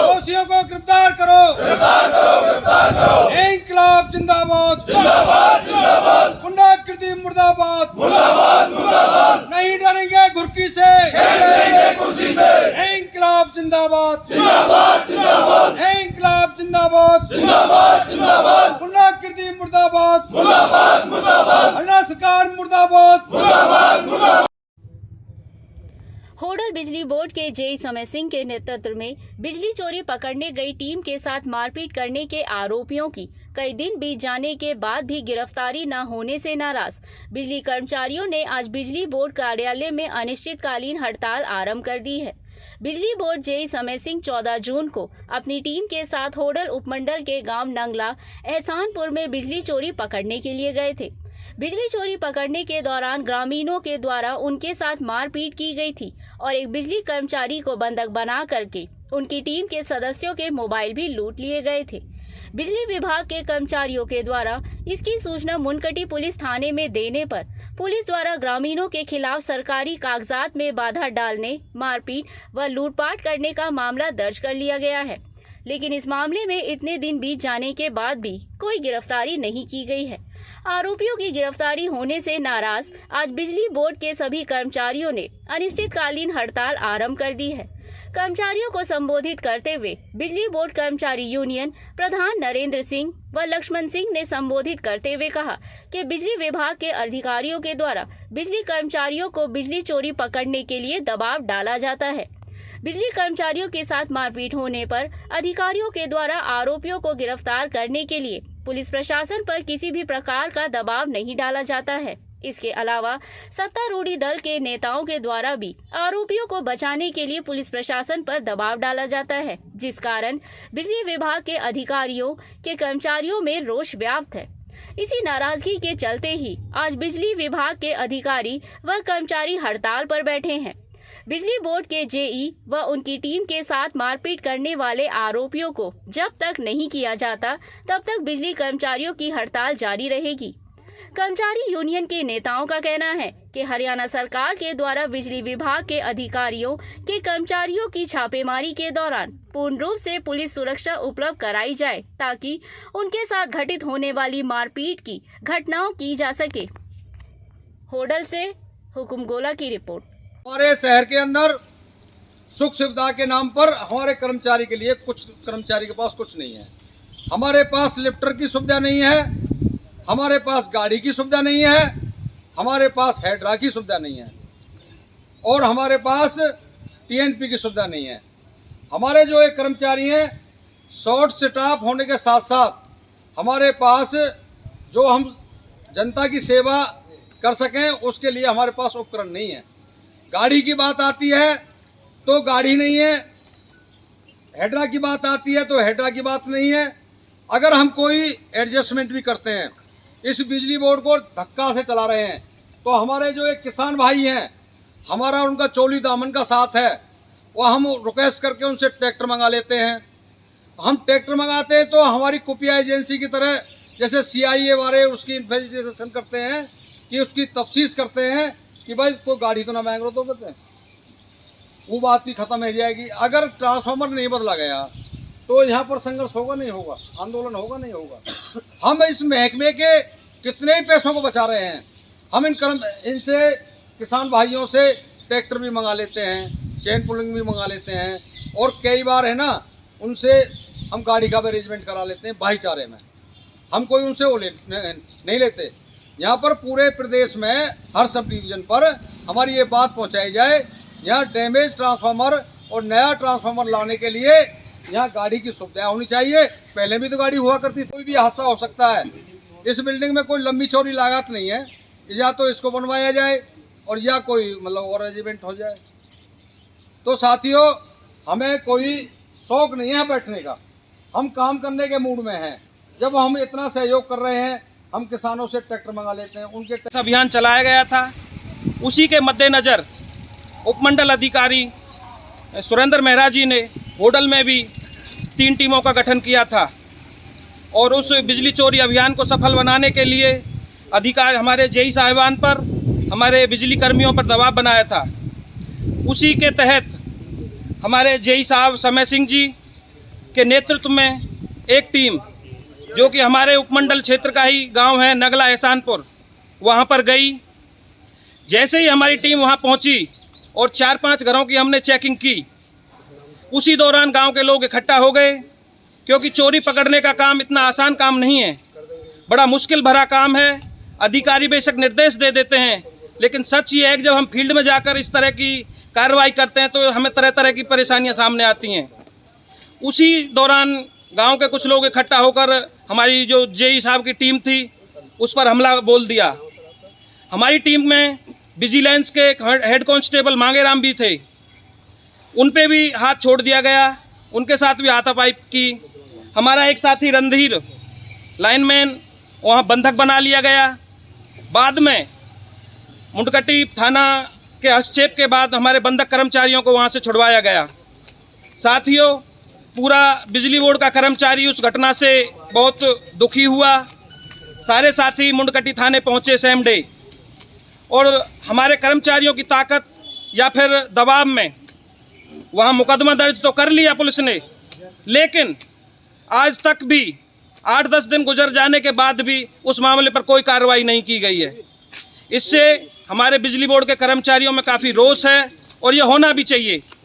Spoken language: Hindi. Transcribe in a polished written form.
दोषियों को गिरफ्तार करो। इंकलाब जिंदाबाद, गुंडागर्दी मुर्दाबाद, नहीं डरेंगे घुर्की से, इंकलाब जिंदाबाद, इंकलाब जिंदाबाद, गुंडागर्दी मुर्दाबाद, अन्ना सरकार मुर्दाबाद। होडल बिजली बोर्ड के जेई समय सिंह के नेतृत्व में बिजली चोरी पकड़ने गई टीम के साथ मारपीट करने के आरोपियों की कई दिन बीत जाने के बाद भी गिरफ्तारी न होने से नाराज बिजली कर्मचारियों ने आज बिजली बोर्ड कार्यालय में अनिश्चितकालीन हड़ताल आरंभ कर दी है। बिजली बोर्ड जेई समय सिंह 14 जून को अपनी टीम के साथ होडल उपमंडल के गांव नंगला एहसानपुर में बिजली चोरी पकड़ने के लिए गए थे। बिजली चोरी पकड़ने के दौरान ग्रामीणों के द्वारा उनके साथ मारपीट की गई थी और एक बिजली कर्मचारी को बंधक बना करके उनकी टीम के सदस्यों के मोबाइल भी लूट लिए गए थे। बिजली विभाग के कर्मचारियों के द्वारा इसकी सूचना मुनकटी पुलिस थाने में देने पर पुलिस द्वारा ग्रामीणों के खिलाफ सरकारी कागजात में बाधा डालने, मारपीट व लूटपाट करने का मामला दर्ज कर लिया गया है। लेकिन इस मामले में इतने दिन बीत जाने के बाद भी कोई गिरफ्तारी नहीं की गई है। आरोपियों की गिरफ्तारी होने से नाराज आज बिजली बोर्ड के सभी कर्मचारियों ने अनिश्चितकालीन हड़ताल आरंभ कर दी है। कर्मचारियों को संबोधित करते हुए बिजली बोर्ड कर्मचारी यूनियन प्रधान नरेंद्र सिंह व लक्ष्मण सिंह ने संबोधित करते हुए कहा कि बिजली विभाग के अधिकारियों के द्वारा बिजली कर्मचारियों को बिजली चोरी पकड़ने के लिए दबाव डाला जाता है। बिजली कर्मचारियों के साथ मारपीट होने पर अधिकारियों के द्वारा आरोपियों को गिरफ्तार करने के लिए पुलिस प्रशासन पर किसी भी प्रकार का दबाव नहीं डाला जाता है। इसके अलावा सत्तारूढ़ी दल के नेताओं के द्वारा भी आरोपियों को बचाने के लिए पुलिस प्रशासन पर दबाव डाला जाता है, जिस कारण बिजली विभाग के अधिकारियों के कर्मचारियों में रोष व्याप्त है। इसी नाराजगी के चलते ही आज बिजली विभाग के अधिकारी व कर्मचारी हड़ताल पर बैठे हैं। बिजली बोर्ड के जेई व उनकी टीम के साथ मारपीट करने वाले आरोपियों को जब तक नहीं किया जाता तब तक बिजली कर्मचारियों की हड़ताल जारी रहेगी। कर्मचारी यूनियन के नेताओं का कहना है कि हरियाणा सरकार के द्वारा बिजली विभाग के अधिकारियों के कर्मचारियों की छापेमारी के दौरान पूर्ण रूप से पुलिस सुरक्षा उपलब्ध कराई जाए ताकि उनके साथ घटित होने वाली मारपीट की घटनाओं की जा सके। होडल से हुकुम गोला की रिपोर्ट। हमारे शहर के अंदर सुख सुविधा के नाम पर हमारे कर्मचारी के लिए कुछ कर्मचारी के पास कुछ नहीं है। हमारे पास लिफ्टर की सुविधा नहीं है, हमारे पास गाड़ी की सुविधा नहीं है, हमारे पास हेड्रा की सुविधा नहीं है और हमारे पास टीएनपी की सुविधा नहीं है। हमारे जो एक कर्मचारी हैं शॉर्ट स्टाफ होने के साथ साथ हमारे पास जो हम जनता की सेवा कर सकें उसके लिए हमारे पास उपकरण नहीं है। गाड़ी की बात आती है तो गाड़ी नहीं है, हेड्रा की बात आती है तो हेड्रा की बात नहीं है। अगर हम कोई एडजस्टमेंट भी करते हैं, इस बिजली बोर्ड को धक्का से चला रहे हैं, तो हमारे जो एक किसान भाई हैं, हमारा उनका चोली दामन का साथ है, वो हम रिक्वेस्ट करके उनसे ट्रैक्टर मंगा लेते हैं। हम ट्रैक्टर मंगाते हैं तो हमारी खुफिया एजेंसी की तरह जैसे CIA वाले उसकी इन्वेस्टिगेशन करते हैं कि उसकी तफ्तीश करते हैं कि भाई कोई गाड़ी तो ना मांग रहे तो कहते हैं वो बात भी खत्म हो जाएगी। अगर ट्रांसफार्मर नहीं बदला गया तो यहाँ पर संघर्ष होगा नहीं होगा, आंदोलन होगा नहीं होगा। हम इस महकमे के कितने ही पैसों को बचा रहे हैं। हम इनसे किसान भाइयों से ट्रैक्टर भी मंगा लेते हैं, चेन पुलिंग भी मंगा लेते हैं और कई बार है ना उनसे हम गाड़ी का भी अरेंजमेंट करा लेते हैं भाईचारे में। हम कोई उनसे वो नहीं लेते। यहाँ पर पूरे प्रदेश में हर सब डिवीज़न पर हमारी ये बात पहुँचाई जाए, यहाँ डैमेज ट्रांसफार्मर और नया ट्रांसफार्मर लाने के लिए यहाँ गाड़ी की सुविधा होनी चाहिए। पहले भी तो गाड़ी हुआ करती, कोई भी हादसा हो सकता है। इस बिल्डिंग में कोई लंबी चौड़ी लागत नहीं है, या तो इसको बनवाया जाए और या कोई मतलब और अरेंजमेंट हो जाए। तो साथियों, हमें कोई शौक नहीं है बैठने का, हम काम करने के मूड में हैं। जब हम इतना सहयोग कर रहे हैं, हम किसानों से ट्रैक्टर मंगा लेते हैं, उनके अभियान चलाया गया था। उसी के मद्देनज़र उपमंडल अधिकारी सुरेंद्र मेहरा जी ने होडल में भी 3 टीमों का गठन किया था और उस बिजली चोरी अभियान को सफल बनाने के लिए अधिकारी हमारे जेई साहिबान पर, हमारे बिजली कर्मियों पर दबाव बनाया था। उसी के तहत हमारे जेई साहब समय सिंह जी के नेतृत्व में एक टीम जो कि हमारे उपमंडल क्षेत्र का ही गांव है नगला एहसानपुर, वहां पर गई। जैसे ही हमारी टीम वहां पहुंची और 4-5 घरों की हमने चेकिंग की, उसी दौरान गांव के लोग इकट्ठा हो गए, क्योंकि चोरी पकड़ने का काम इतना आसान काम नहीं है, बड़ा मुश्किल भरा काम है। अधिकारी बेशक निर्देश दे देते हैं, लेकिन सच ये है कि जब हम फील्ड में जाकर इस तरह की कार्रवाई करते हैं तो हमें तरह तरह की परेशानियां सामने आती हैं। उसी दौरान गांव के कुछ लोग इकट्ठा होकर हमारी जो जेई साहब की टीम थी उस पर हमला बोल दिया। हमारी टीम में विजिलेंस के हेड कांस्टेबल मांगेराम भी थे, उन पे भी हाथ छोड़ दिया गया, उनके साथ भी हाथापाई की। हमारा एक साथी रणधीर लाइनमैन वहाँ बंधक बना लिया गया। बाद में मुंडकटी थाना के हस्तक्षेप के बाद हमारे बंधक कर्मचारियों को वहाँ से छुड़वाया गया। साथियों, पूरा बिजली बोर्ड का कर्मचारी उस घटना से बहुत दुखी हुआ। सारे साथी मुंडकटी थाने पहुँचे सेम डे, और हमारे कर्मचारियों की ताकत या फिर दबाव में वहाँ मुकदमा दर्ज तो कर लिया पुलिस ने, लेकिन आज तक भी 8-10 दिन गुजर जाने के बाद भी उस मामले पर कोई कार्रवाई नहीं की गई है। इससे हमारे बिजली बोर्ड के कर्मचारियों में काफ़ी रोष है और ये होना भी चाहिए।